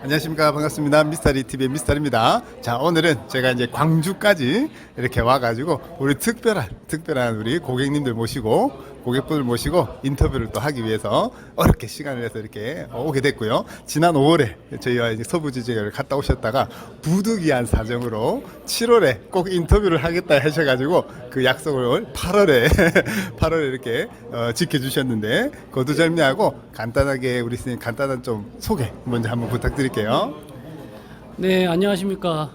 안녕하십니까. 반갑습니다. 미스터리 TV의 미스터리입니다. 자, 오늘은 제가 이제 광주까지 이렇게 와가지고 우리 특별한 우리 고객님들 모시고 고객분을 모시고 인터뷰를 또 하기 위해서 어렵게 시간을 내서 이렇게 오게 됐고요. 지난 5월에 저희와 이제 서부지역을 갔다 오셨다가 부득이한 사정으로 7월에 꼭 인터뷰를 하겠다 하셔가지고 그 약속을 8월에 이렇게 지켜주셨는데 거두절미하고 간단하게 우리 선생님 간단한 좀 소개 먼저 한번 부탁드릴게요. 네, 안녕하십니까.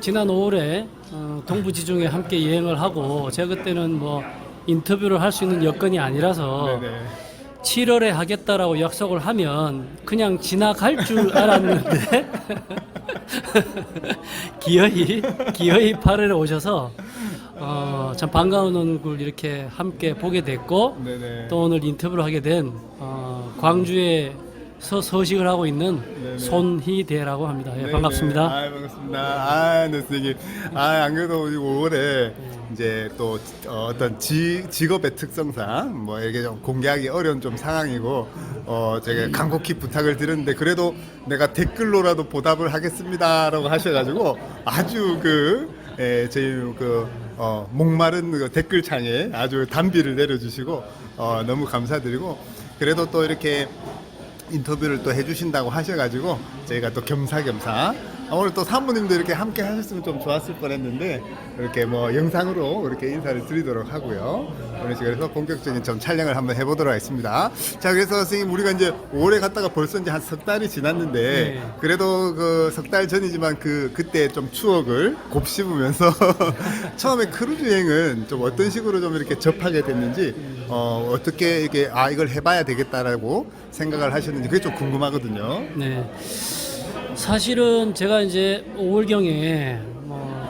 지난 5월에 동부지중해 함께 여행을 하고 제가 그때는 뭐 인터뷰를 할 수 있는 여건이 아니라서 네네. 7월에 하겠다라고 약속을 하면 그냥 지나갈 줄 알았는데 기어이 8월에 오셔서 참 반가운 얼굴 이렇게 함께 보게 됐고 네네. 또 오늘 인터뷰를 하게 된 광주에 서식을 하고 있는 네네. 손희대라고 합니다. 예, 네네. 반갑습니다. 반갑습니다. 네, 선생님. 안 그래도 5월에 이제 또 어떤 직업의 특성상 뭐 이게 좀 공개하기 어려운 좀 상황이고 제가 간곡히 부탁을 드렸는데 그래도 내가 댓글로라도 보답을 하겠습니다라고 하셔가지고 아주 저희 목마른 그 댓글창에 아주 단비를 내려주시고 너무 감사드리고 그래도 또 이렇게 인터뷰를 또 해주신다고 하셔가지고 저희가 또 겸사겸사 오늘 또 사모님도 이렇게 함께 하셨으면 좀 좋았을 뻔했는데 이렇게 뭐 영상으로 이렇게 인사를 드리도록 하고요. 그래서 본격적인 좀 촬영을 한번 해보도록 하겠습니다. 자, 그래서 선생님 우리가 이제 5월에 갔다가 벌써 이제 한 석 달이 지났는데 네. 그래도 그 석 달 전이지만 그때 좀 추억을 곱씹으면서 처음에 크루즈 여행은 좀 어떤 식으로 좀 이렇게 접하게 됐는지 어떻게 이게 이걸 해봐야 되겠다라고 생각을 하셨는지 그게 좀 궁금하거든요. 네. 사실은 제가 이제 5월경에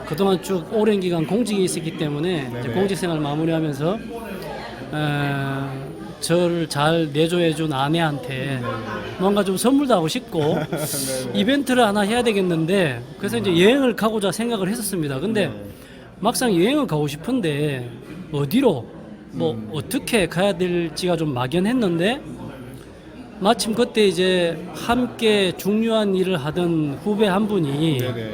그동안 쭉 오랜 기간 공직에 있었기 때문에 이제 공직 생활 마무리하면서 저를 잘 내조해준 아내한테 뭔가 좀 선물도 하고 싶고 이벤트를 하나 해야 되겠는데 그래서 이제 여행을 가고자 생각을 했었습니다. 근데 막상 여행을 가고 싶은데 어디로 어떻게 가야 될지가 좀 막연했는데 마침 그때 이제 함께 중요한 일을 하던 후배 한 분이 네네.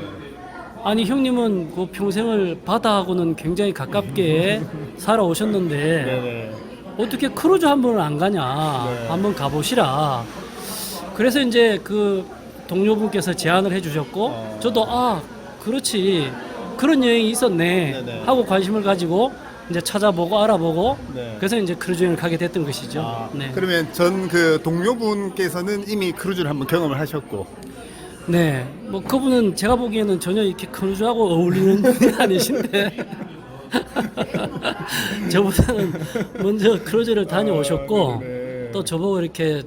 아니 형님은 그 평생을 바다하고는 굉장히 가깝게 살아오셨는데 네네. 어떻게 크루즈 한 번을 안 가냐 네. 한번 가보시라 그래서 이제 그 동료분께서 제안을 해주셨고 저도 그렇지 그런 여행이 있었네 네네. 하고 관심을 가지고 이제 찾아보고 알아보고 네. 그래서 이제 크루즈 여행을 가게 됐던 것이죠. 네. 그러면 전 그 동료분께서는 이미 크루즈를 한번 경험을 하셨고 네, 뭐 그분은 제가 보기에는 전혀 이렇게 크루즈하고 어울리는 분이 아니신데 저보다는 먼저 크루즈를 다녀오셨고 네네. 또 저보고 이렇게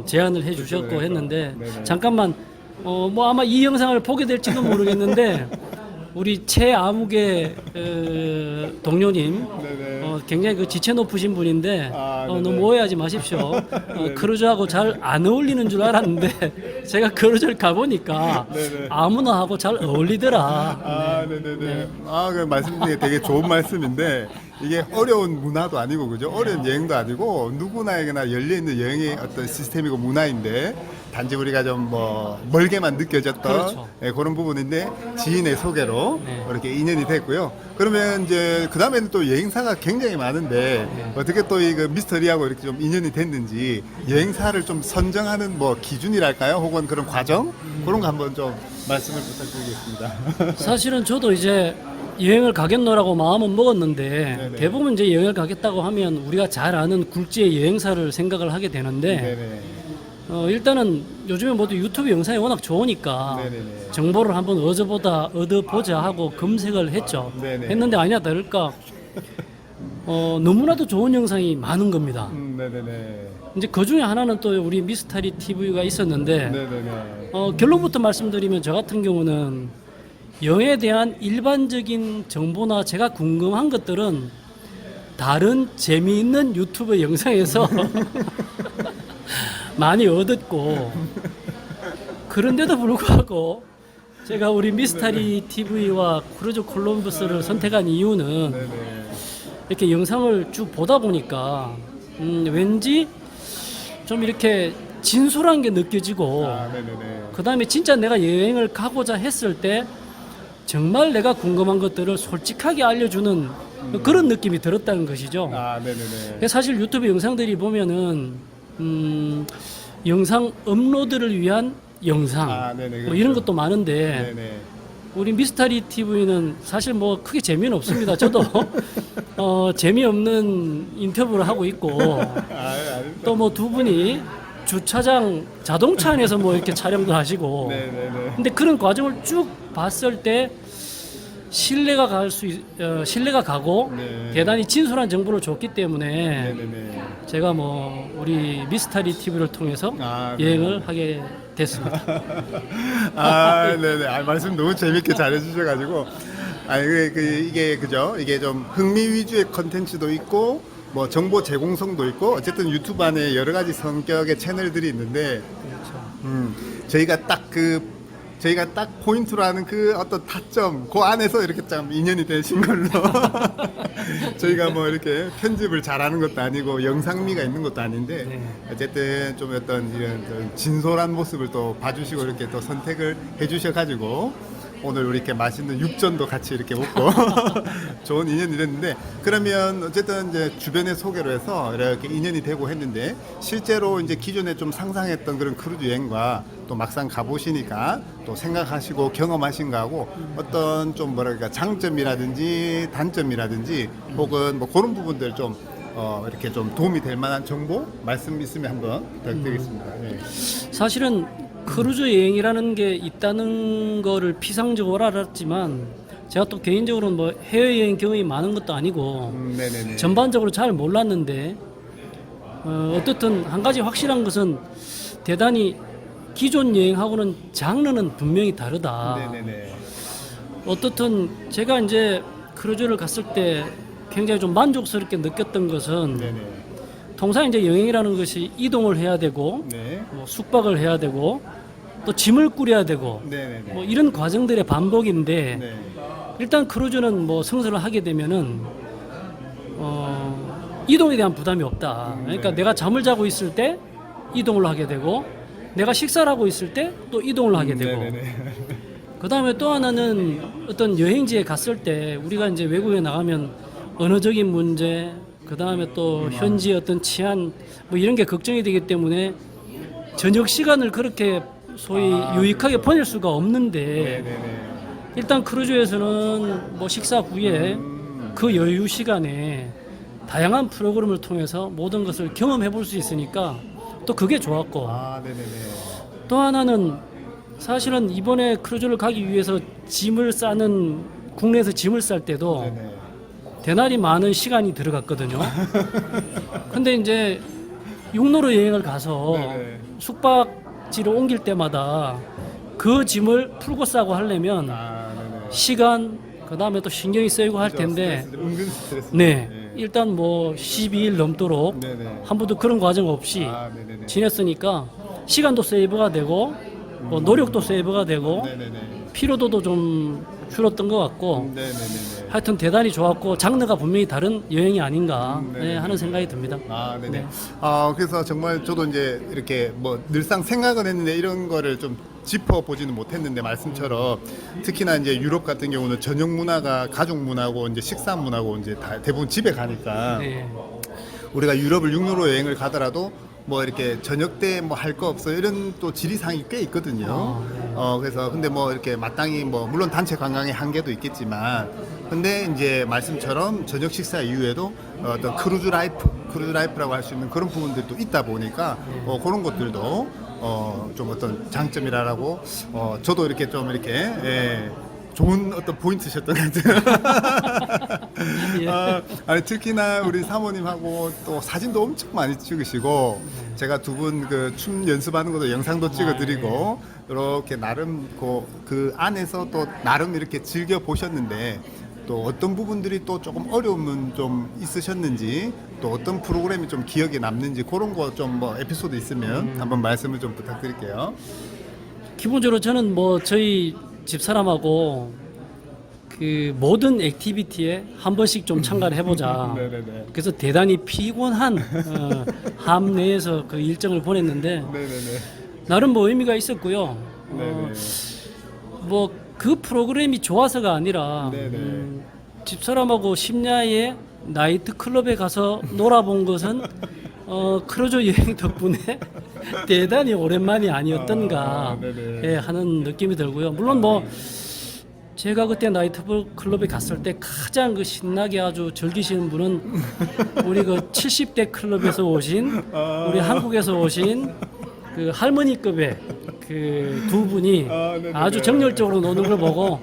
제안을 해주셨고 그래서, 했는데 네네. 잠깐만 뭐 아마 이 영상을 보게 될지도 모르겠는데 우리 최아무개 동료님 네네. 굉장히 그 지체 높으신 분인데 네네. 너무 오해하지 마십시오. 크루즈하고 잘 안 어울리는 줄 알았는데 제가 크루즈를 가보니까 네네. 아무나 하고 잘 어울리더라. 네네네. 그 말씀이 되게 좋은 말씀인데 이게 어려운 문화도 아니고 그죠? 어려운 여행도 아니고 누구나에게나 열려 있는 여행의 어떤 시스템이고 문화인데 단지 우리가 좀 뭐 멀게만 느껴졌던 그렇죠. 그런 부분인데 지인의 소개로 네. 이렇게 인연이 됐고요. 그러면 이제 그 다음에는 또 여행사가 굉장히 많은데 어떻게 또 이 그 미스터리하고 이렇게 좀 인연이 됐는지 여행사를 좀 선정하는 뭐 기준이랄까요? 혹은 그런 과정 그런 거 한번 좀 말씀을 부탁드리겠습니다. 사실은 저도 이제 여행을 가겠노라고 마음은 먹었는데 네네. 대부분 이제 여행을 가겠다고 하면 우리가 잘 아는 굴지의 여행사를 생각을 하게 되는데 네네. 일단은 요즘에 모두 유튜브 영상이 워낙 좋으니까 네네네. 정보를 한번 얻어보자 하고 검색을 했죠. 네네. 했는데 아니나 다를까 너무나도 좋은 영상이 많은 겁니다. 네네네. 이제 그 중에 하나는 또 우리 미스터리 TV가 있었는데 네네네. 결론부터 말씀드리면 저 같은 경우는 여행에 대한 일반적인 정보나 제가 궁금한 것들은 다른 재미있는 유튜브 영상에서 많이 얻었고 그런데도 불구하고 제가 우리 미스터리 TV와 크루즈 콜럼버스를 선택한 이유는 네네. 이렇게 영상을 쭉 보다 보니까 왠지 좀 이렇게 진솔한 게 느껴지고 네네네. 그 다음에 진짜 내가 여행을 가고자 했을 때 정말 내가 궁금한 것들을 솔직하게 알려주는 그런 느낌이 들었다는 것이죠. 네네네. 사실 유튜브 영상들이 보면은 영상 업로드를 위한 영상 네네. 뭐 그렇죠. 이런 것도 많은데 네네. 우리 미스터리 TV는 사실 뭐 크게 재미는 없습니다. 저도 재미없는 인터뷰를 하고 있고 또 뭐 두 분이 주차장 자동차 안에서 뭐 이렇게 촬영도 하시고 네네네. 근데 그런 과정을 쭉 봤을 때 신뢰가 신뢰가 가고 네. 대단히 진솔한 정보를 줬기 때문에 네네네. 제가 뭐 우리 미스터리 TV를 통해서 네. 여행을 하게 됐습니다. 네네. 말씀 너무 재밌게 잘해주셔가지고. 이게, 그죠? 이게 좀 흥미 위주의 컨텐츠도 있고, 뭐 정보 제공성도 있고, 어쨌든 유튜브 안에 여러 가지 성격의 채널들이 있는데, 저희가 딱 포인트로 하는 그 어떤 타점, 그 안에서 이렇게 참 인연이 되신 걸로. 저희가 뭐 이렇게 편집을 잘하는 것도 아니고 영상미가 있는 것도 아닌데 네. 어쨌든 좀 어떤 이런 좀 진솔한 모습을 또 봐주시고 이렇게 또 선택을 해주셔가지고 오늘 이렇게 맛있는 육전도 같이 이렇게 먹고 좋은 인연이 됐는데 그러면 어쨌든 이제 주변의 소개로 해서 이렇게 인연이 되고 했는데 실제로 이제 기존에 좀 상상했던 그런 크루즈 여행과 또 막상 가보시니까 또 생각하시고 경험하신 거하고 어떤 좀 뭐랄까 장점이라든지 단점이라든지 혹은 뭐 그런 부분들 좀 이렇게 좀 도움이 될 만한 정보 말씀 있으면 한번 부탁드리겠습니다. 네. 사실은 크루즈 여행이라는 게 있다는 거를 피상적으로 알았지만 제가 또 개인적으로는 뭐 해외여행 경험이 많은 것도 아니고 네네네. 전반적으로 잘 몰랐는데 어떻든 한 가지 확실한 것은 대단히 기존 여행하고는 장르는 분명히 다르다. 네네네. 어떻든 제가 이제 크루즈를 갔을 때 굉장히 좀 만족스럽게 느꼈던 것은 네네. 통상 이제 여행이라는 것이 이동을 해야 되고 네. 뭐 숙박을 해야 되고 또 짐을 꾸려야 되고 네네네. 뭐 이런 과정들의 반복인데 네. 일단 크루즈는 뭐 승선을 하게 되면은 이동에 대한 부담이 없다. 그러니까 네. 내가 잠을 자고 있을 때 이동을 하게 되고 내가 식사를 하고 있을 때 또 이동을 하게 되고 네네네. 그 다음에 또 하나는 어떤 여행지에 갔을 때 우리가 이제 외국에 나가면 언어적인 문제 그 다음에 또 현지의 어떤 치안 뭐 이런 게 걱정이 되기 때문에 저녁 시간을 그렇게 소위 유익하게 보낼 수가 없는데 네네네. 일단 크루즈에서는 뭐 식사 후에 그 여유 시간에 다양한 프로그램을 통해서 모든 것을 경험해 볼 수 있으니까 또 그게 좋았고 네네네. 또 하나는 사실은 이번에 크루즈를 가기 위해서 짐을 싸는 국내에서 짐을 쌀 때도 네네. 대단히 많은 시간이 들어갔거든요. 근데 이제 육로로 여행을 가서 네네. 숙박지를 옮길 때마다 그 짐을 풀고 싸고 하려면 네네. 시간 그 다음에 또 신경이 쓰이고 할 텐데 스트레스, 은근 스트레스. 네 일단 뭐 12일 넘도록 네네. 한 번도 그런 과정 없이 네네네. 지냈으니까 시간도 세이브가 되고 뭐 노력도 세이브가 되고 네네네. 피로도도 좀 줄었던 것 같고 네네네. 하여튼 대단히 좋았고 장르가 분명히 다른 여행이 아닌가 네네. 하는 생각이 듭니다. 네네. 네. 그래서 정말 저도 이제 이렇게 뭐 늘상 생각은 했는데 이런 거를 좀 짚어보지는 못했는데 말씀처럼 특히나 이제 유럽 같은 경우는 저녁 문화가 가족 문화고 이제 식사 문화고 이제 다 대부분 집에 가니까 네. 우리가 유럽을 육로로 여행을 가더라도 뭐 이렇게 저녁 때 뭐 할 거 없어 이런 또 지리상이 꽤 있거든요. 그래서 근데 뭐 이렇게 마땅히 뭐 물론 단체 관광의 한계도 있겠지만 근데 이제 말씀처럼 저녁 식사 이후에도 어떤 크루즈 라이프라고 할 수 있는 그런 부분들도 있다 보니까 그런 것들도 좀 어떤 장점이라고 저도 이렇게 좀 이렇게 좋은 어떤 포인트셨던 것 같아요. 예. 아니 특히나 우리 사모님하고 또 사진도 엄청 많이 찍으시고 제가 두 분 그 춤 연습하는 것도 영상도 찍어드리고 이렇게 나름 그 안에서 또 나름 이렇게 즐겨 보셨는데 또 어떤 부분들이 또 조금 어려움은 좀 있으셨는지 또 어떤 프로그램이 좀 기억에 남는지 그런 거 좀 뭐 에피소드 있으면 한번 말씀을 좀 부탁드릴게요. 기본적으로 저는 뭐 저희 집사람하고 그 모든 액티비티에 한 번씩 좀 참가를 해보자. 네네네. 그래서 대단히 피곤한 함 내에서 그 일정을 보냈는데 네네네. 나름 뭐 의미가 있었고요. 네네. 뭐 그 프로그램이 좋아서가 아니라 네네. 집사람하고 심야에 나이트 클럽에 가서 놀아본 것은 크루즈 여행 덕분에 대단히 오랜만이 아니었던가 네네. 예, 하는 느낌이 들고요. 물론 뭐 제가 그때 나이트 클럽에 갔을 때 가장 그 신나게 아주 즐기시는 분은 우리 그 70대 클럽에서 오신 우리 한국에서 오신 그 할머니급의 그 두 분이 네네네. 아주 정열적으로 노는 걸 보고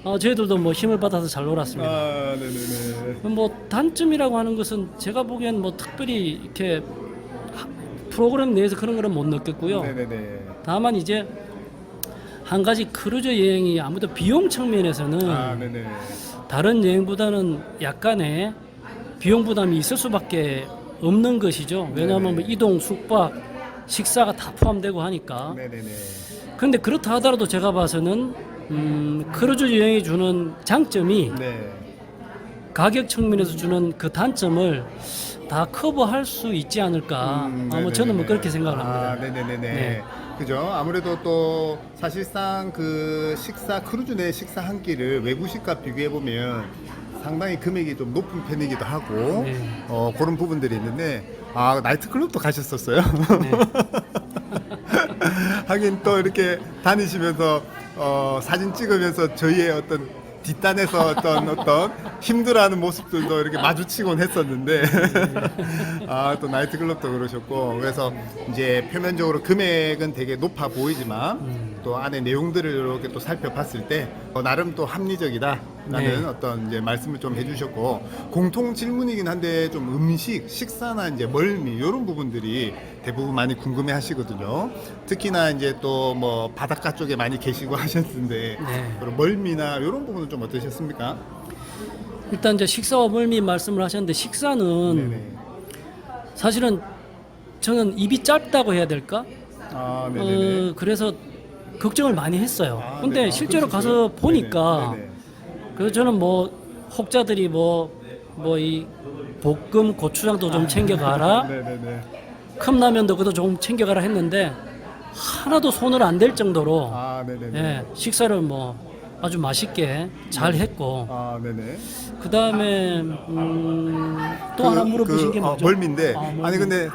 저희들도 뭐 힘을 받아서 잘 놀았습니다. 네네네. 뭐 단점이라고 하는 것은 제가 보기엔 뭐 특별히 이렇게 프로그램 내에서 그런 거는 못 느꼈고요. 네네네. 다만 이제 한 가지 크루즈 여행이 아무래도 비용 측면에서는 네네. 다른 여행보다는 약간의 비용 부담이 있을 수밖에 없는 것이죠. 왜냐하면 뭐 이동, 숙박, 식사가 다 포함되고 하니까. 네네네. 그런데 그렇다 하더라도 제가 봐서는 크루즈 여행이 주는 장점이 네. 가격 측면에서 주는 그 단점을 다 커버할 수 있지 않을까. 뭐 저는 뭐 그렇게 생각을 합니다. 네네네네. 네. 그죠. 아무래도 또 사실상 그 식사 크루즈 내 식사 한 끼를 외부식과 비교해 보면 상당히 금액이 좀 높은 편이기도 하고 네. 그런 부분들이 있는데 나이트클럽도 가셨었어요. 네. 하긴 또 이렇게 다니시면서 사진 찍으면서 저희의 어떤 뒷단에서 어떤 힘들어하는 모습들도 이렇게 마주치곤 했었는데 또 나이트클럽도 그러셨고 그래서 이제 표면적으로 금액은 되게 높아 보이지만 또 안에 내용들을 이렇게 또 살펴봤을 때 나름 또 합리적이다라는 네. 어떤 이제 말씀을 좀 해주셨고 공통 질문이긴 한데 좀 음식, 식사나 이제 멀미 이런 부분들이 대부분 많이 궁금해하시거든요. 특히나 이제 또 뭐 바닷가 쪽에 많이 계시고 하셨는데 네. 그런 멀미나 이런 부분은 좀 어떠셨습니까? 일단 이제 식사와 멀미 말씀을 하셨는데 식사는 네네. 사실은 저는 입이 짧다고 해야 될까? 네네네. 그래서 걱정을 많이 했어요. 근데 네. 실제로 그러셨어요? 가서 보니까 네네. 그래서 저는 뭐 혹자들이 뭐 이 볶음 고추장도 좀 챙겨가라, 네네네. 컵라면도 그것도 좀 챙겨가라 했는데 하나도 손을 안 댈 정도로 네네네. 예, 식사를 뭐 아주 맛있게 잘 했고 네네. 그 다음에 또 하나 물어보신 게 뭐죠? 멀미인데 멀미. 아니 근데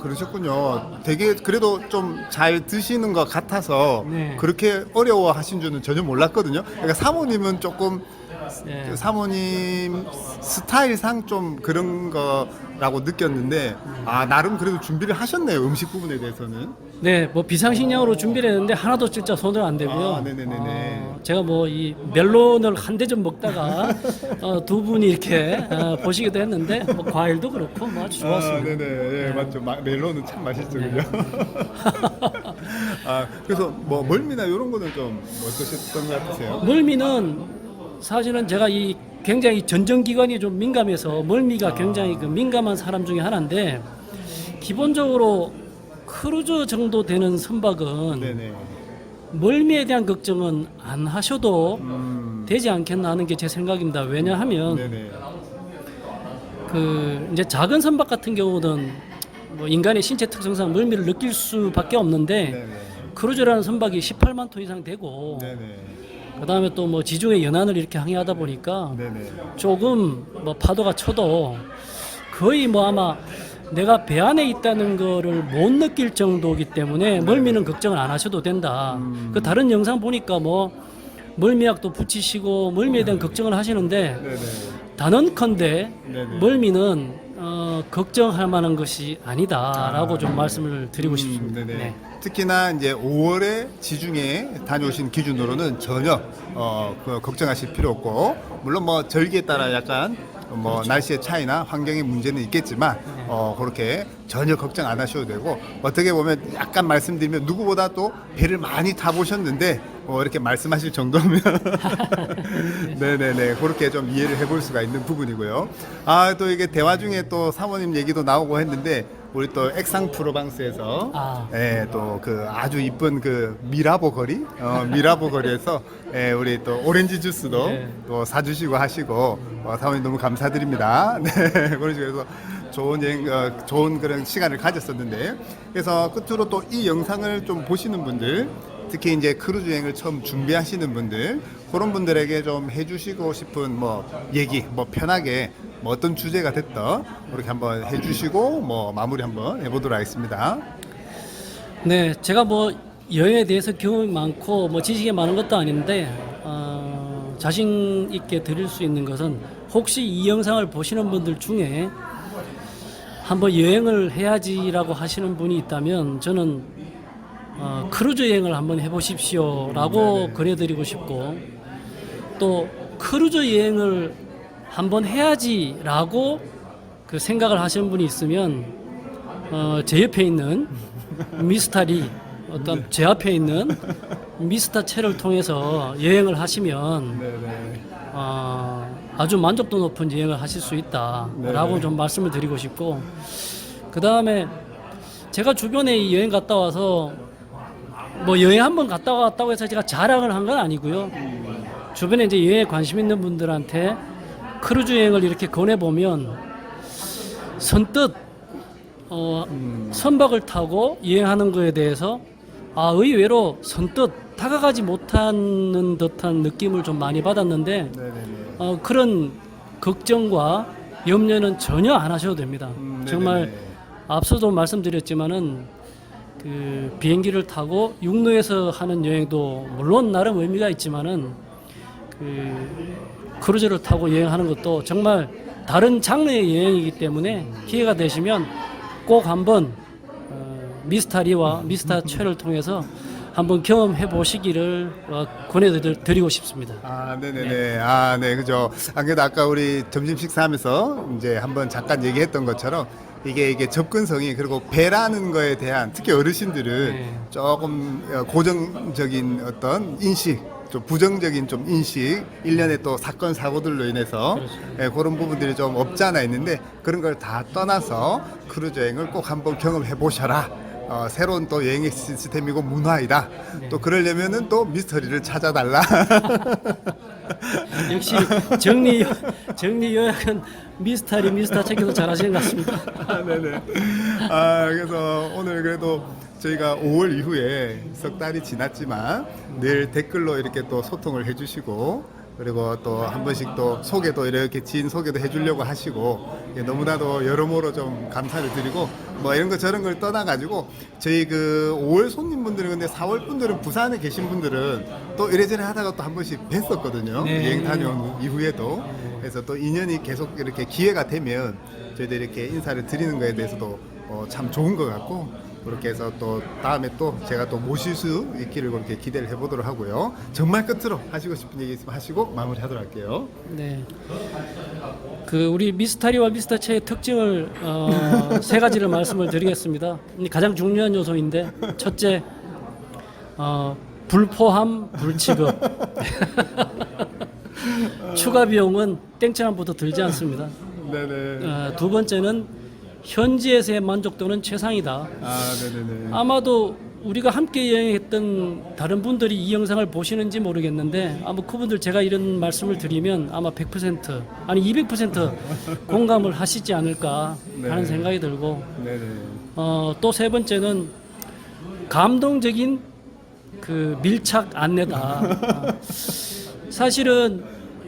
그러셨군요. 되게 그래도 좀 잘 드시는 것 같아서 네. 그렇게 어려워하신 줄은 전혀 몰랐거든요. 그러니까 사모님은 조금 예. 사모님 스타일상 좀 그런 거라고 느꼈는데 나름 그래도 준비를 하셨네요. 음식 부분에 대해서는. 네, 뭐 비상식량으로 준비를 했는데 하나도 진짜 손을 안 대고요. 네네네네. 제가 뭐 이 멜론을 한 대좀 먹다가 두 분이 이렇게 보시기도 했는데 뭐 과일도 그렇고 뭐 아주 좋았습니다. 네네. 예, 맞죠. 멜론은 참 맛있죠, 그죠? 그래서 뭐 멀미나 이런 거는 좀 어떠셨던 것 같으세요? 멀미는 사실은 제가 이 굉장히 전정기관이 좀 민감해서 멀미가 굉장히 그 민감한 사람 중에 하나인데 기본적으로 크루즈 정도 되는 선박은 네네. 멀미에 대한 걱정은 안 하셔도 되지 않겠나 하는 게 제 생각입니다. 왜냐하면 네네. 그 이제 작은 선박 같은 경우는 뭐 인간의 신체 특성상 멀미를 느낄 수밖에 없는데 네네. 크루즈라는 선박이 18만 톤 이상 되고 네네. 그다음에 또 뭐 지중해 연안을 이렇게 항해하다 보니까 네네. 조금 뭐 파도가 쳐도 거의 뭐 아마 내가 배 안에 있다는 거를 못 느낄 정도이기 때문에 멀미는 걱정을 안 하셔도 된다. 그 다른 영상 보니까 뭐 멀미약도 붙이시고 멀미에 대한 걱정을 하시는데 네네. 단언컨대 네네. 멀미는 걱정할 만한 것이 아니다라고 좀 말씀을 드리고 싶습니다. 네네. 네. 특히나 이제 5월에 지중해 다녀오신 기준으로는 전혀 걱정하실 필요 없고 물론 뭐 절기에 따라 약간 뭐 날씨의 차이나 환경의 문제는 있겠지만 그렇게 전혀 걱정 안 하셔도 되고 어떻게 보면 약간 말씀드리면 누구보다 또 배를 많이 타보셨는데 이렇게 말씀하실 정도면 네네네 그렇게 좀 이해를 해볼 수가 있는 부분이고요. 또 이게 대화 중에 또 사모님 얘기도 나오고 했는데 우리 또 액상 프로방스에서 아. 예, 또 그 아주 이쁜 그 미라보 거리, 미라보 거리에서 예, 우리 또 오렌지 주스도 네. 또 사주시고 하시고 사모님 너무 감사드립니다. 네, 그래서 좋은 여행, 좋은 그런 시간을 가졌었는데, 그래서 끝으로 또 이 영상을 좀 보시는 분들, 특히 이제 크루즈 여행을 처음 준비하시는 분들, 그런 분들에게 좀 해주시고 싶은 뭐 얘기, 뭐 편하게 뭐 어떤 주제가 됐던 그렇게 한번 해주시고 뭐 마무리 한번 해보도록 하겠습니다. 네, 제가 뭐 여행에 대해서 경험이 많고 뭐 지식이 많은 것도 아닌데 자신 있게 드릴 수 있는 것은, 혹시 이 영상을 보시는 분들 중에 한번 여행을 해야지라고 하시는 분이 있다면 저는 크루즈 여행을 한번 해보십시오라고 권해드리고 싶고, 또 크루즈 여행을 한번 해야지라고 그 생각을 하시는 분이 있으면 제 옆에 있는 미스터리, 어떤 제 앞에 있는 미스터 채를 통해서 여행을 하시면 네네. 아주 만족도 높은 여행을 하실 수 있다라고 네네. 좀 말씀을 드리고 싶고, 그 다음에 제가 주변에 이 여행 갔다 와서 뭐 여행 한번 갔다 왔다고 해서 제가 자랑을 한 건 아니고요. 주변에 이제 여행에 관심 있는 분들한테 크루즈 여행을 이렇게 권해보면 선뜻 선박을 타고 여행하는 거에 대해서 의외로 선뜻 다가가지 못하는 듯한 느낌을 좀 많이 받았는데, 네네네. 그런 걱정과 염려는 전혀 안 하셔도 됩니다. 네네네. 정말 앞서도 말씀드렸지만은 그 비행기를 타고 육로에서 하는 여행도 물론 나름 의미가 있지만은 그 크루즈를 타고 여행하는 것도 정말 다른 장르의 여행이기 때문에 기회가 되시면 꼭 한번 미스터리와 미스터 최를 통해서 한번 경험해 보시기를 권해드리고 싶습니다. 네네네. 네, 그죠. 안 그래도 아까 우리 점심 식사하면서 이제 한번 잠깐 얘기했던 것처럼 이게 접근성이, 그리고 배라는 거에 대한, 특히 어르신들은 네. 조금 고정적인 어떤 인식, 좀 부정적인 좀 인식, 일련의 또 사건 사고들로 인해서 그런 부분들이 좀 없지 않아 있는데, 그런 걸 다 떠나서 크루즈 여행을 꼭 한번 경험해 보셔라. 새로운 또 여행의 시스템이고 문화이다. 또 그러려면은 또 미스터리를 찾아달라. 역시 정리 요약은 미스터 책에도 잘하시는 것 같습니다. 네네. 그래서 오늘 그래도 저희가 5월 이후에 석 달이 지났지만 늘 댓글로 이렇게 또 소통을 해주시고, 그리고 또 한 번씩 또 소개도, 이렇게 지인 소개도 해주려고 하시고, 너무나도 여러모로 좀 감사를 드리고, 뭐 이런 거 저런 걸 떠나가지고 저희 그 5월 손님분들은, 근데 4월 분들은, 부산에 계신 분들은 또 이래저래 하다가 또 한 번씩 뵀었거든요. 네. 여행 다녀온 이후에도. 그래서 또 인연이 계속 이렇게 기회가 되면 저희들 이렇게 인사를 드리는 거에 대해서도 참 좋은 것 같고, 그렇게 해서 또 다음에 또 제가 또 모실 수 있기를 그렇게 기대를 해보도록 하고요. 정말 끝으로 하시고 싶은 얘기 있으면 하시고 마무리하도록 할게요. 네. 그 우리 미스터리와 미스터 최의 특징을 세 가지를 말씀을 드리겠습니다. 가장 중요한 요소인데, 첫째, 불포함 불취급. 추가 비용은 땡처럼부터 들지 않습니다. 네네. 두 번째는 현지에서의 만족도는 최상이다. 네네네. 아마도 우리가 함께 여행했던 다른 분들이 이 영상을 보시는지 모르겠는데, 아마 그분들 제가 이런 말씀을 드리면 아마 100% 아니 200% 공감을 하시지 않을까 하는 네. 생각이 들고, 네네. 또 세 번째는 감동적인 그 밀착 안내다. 사실은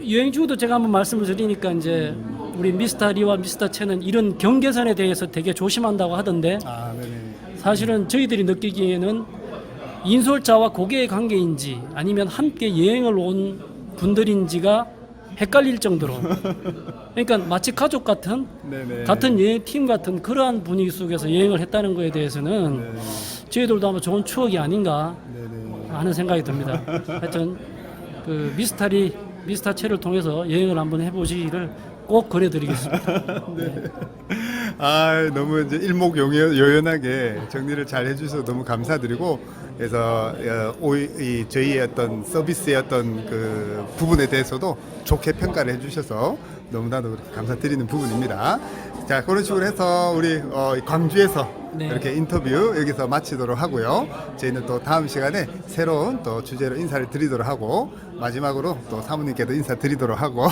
여행 중에도 제가 한번 말씀을 드리니까 이제 우리 미스터 리와 미스터 채는 이런 경계선에 대해서 되게 조심한다고 하던데, 네네. 사실은 저희들이 느끼기에는 인솔자와 고객의 관계인지 아니면 함께 여행을 온 분들인지가 헷갈릴 정도로, 그러니까 마치 가족 같은 네네. 같은 여행팀 같은 그러한 분위기 속에서 여행을 했다는 거에 대해서는 네네. 저희들도 아마 좋은 추억이 아닌가 네네. 하는 생각이 듭니다. 하여튼 그 미스터 채를 통해서 여행을 한번 해보시기를 꼭 권해드리겠습니다. 너무 이제 일목요연하게 정리를 잘 해주셔서 너무 감사드리고, 그래서 저희의 어떤 서비스의 어떤 그 부분에 대해서도 좋게 평가를 해주셔서 너무나도 그렇게 감사드리는 부분입니다. 자, 그런 식으로 해서 우리 광주에서 네. 이렇게 인터뷰 여기서 마치도록 하고요. 저희는 또 다음 시간에 새로운 또 주제로 인사를 드리도록 하고 마지막으로 또 사모님께도 인사드리도록 하고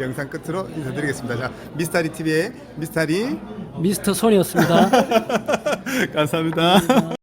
영상 끝으로 인사드리겠습니다. 자, 미스터리 TV의 미스터리 미스터 손이었습니다. 감사합니다.